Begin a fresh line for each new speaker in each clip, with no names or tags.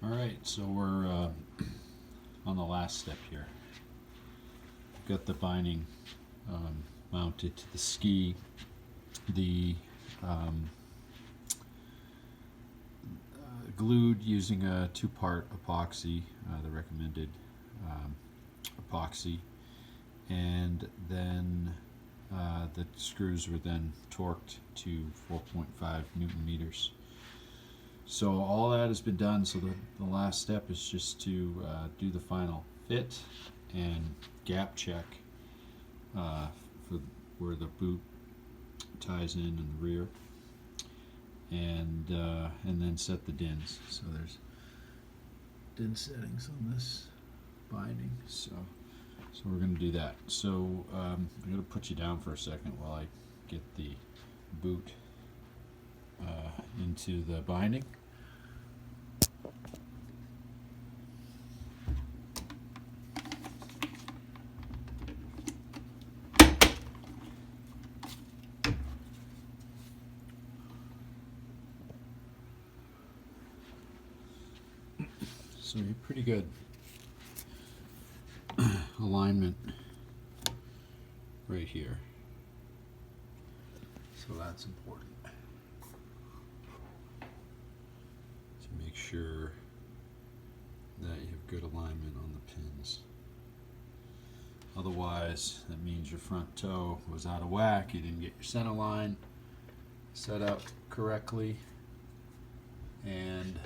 Alright, so we're on the last step here. We've got the binding mounted to the ski. The glued using a 2-part epoxy, the recommended epoxy, and then the screws were then torqued to 4.5 Newton meters. So all that has been done, so the last step is just to do the final fit and gap check for where the boot ties in the rear, and then set the DINs. So there's DIN settings on this binding. So we're going to do that. So I'm going to put you down for a second while I get the boot into the binding. So you're pretty good alignment right here. So that's important to make sure that you have good alignment on the pins. Otherwise, that means your front toe was out of whack, you didn't get your center line set up correctly, and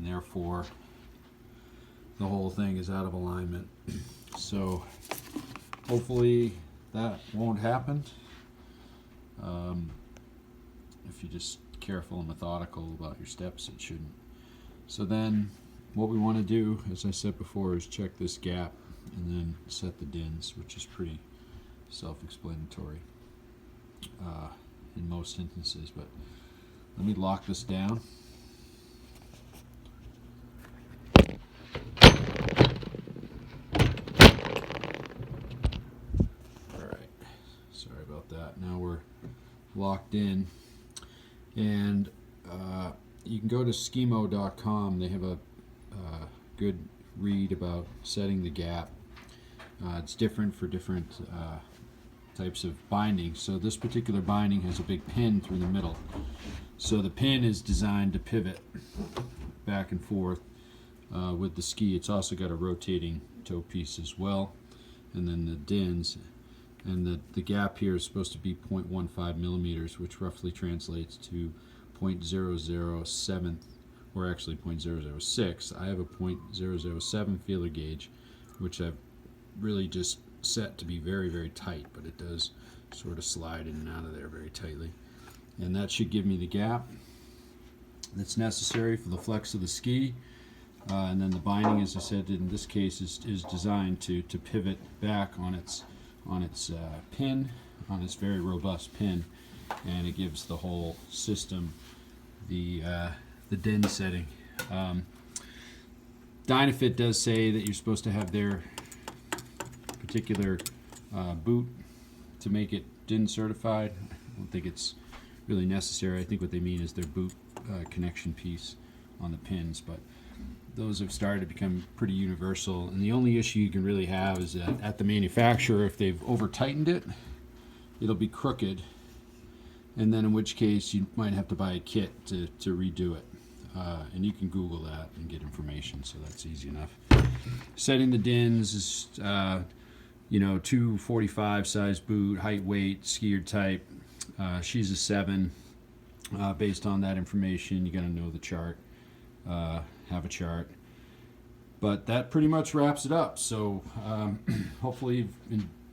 therefore the whole thing is out of alignment. So hopefully that won't happen if you're just careful and methodical about your steps. It shouldn't. So then what we want to do, as I said before, is check this gap and then set the DINs, which is pretty self-explanatory in most instances. But let me lock this down. Alright, sorry about that. Now we're locked in, and you can go to skimo.com. They have a good read about setting the gap. It's different for different types of binding. So this particular binding has a big pin through the middle. So the pin is designed to pivot back and forth with the ski. It's also got a rotating toe piece as well, and then the DINs. And the gap here is supposed to be 0.15 millimeters, which roughly translates to 0.007, or actually 0.006. I have a 0.007 feeler gauge, which I've really just set to be very, very tight, but it does sort of slide in and out of there very tightly. And that should give me the gap that's necessary for the flex of the ski. And then the binding, as I said, in this case is designed to pivot back on its pin, on its very robust pin, and it gives the whole system the DIN setting. Dynafit does say that you're supposed to have their particular boot to make it DIN certified. I don't think it's really necessary. I think what they mean is their boot connection piece on the pins, but those have started to become pretty universal. And the only issue you can really have is that at the manufacturer, if they've over tightened it, it'll be crooked, and then in which case you might have to buy a kit to redo it. And you can Google that and get information, so that's easy enough. Setting the DINs is 245 size boot, height, weight, skier type. She's a 7. Based on that information, you got to know the chart, have a chart. But that pretty much wraps it up. So hopefully you've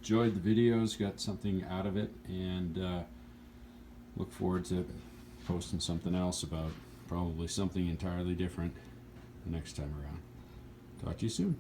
enjoyed the videos, got something out of it, and look forward to posting something else about probably something entirely different the next time around. Talk to you soon.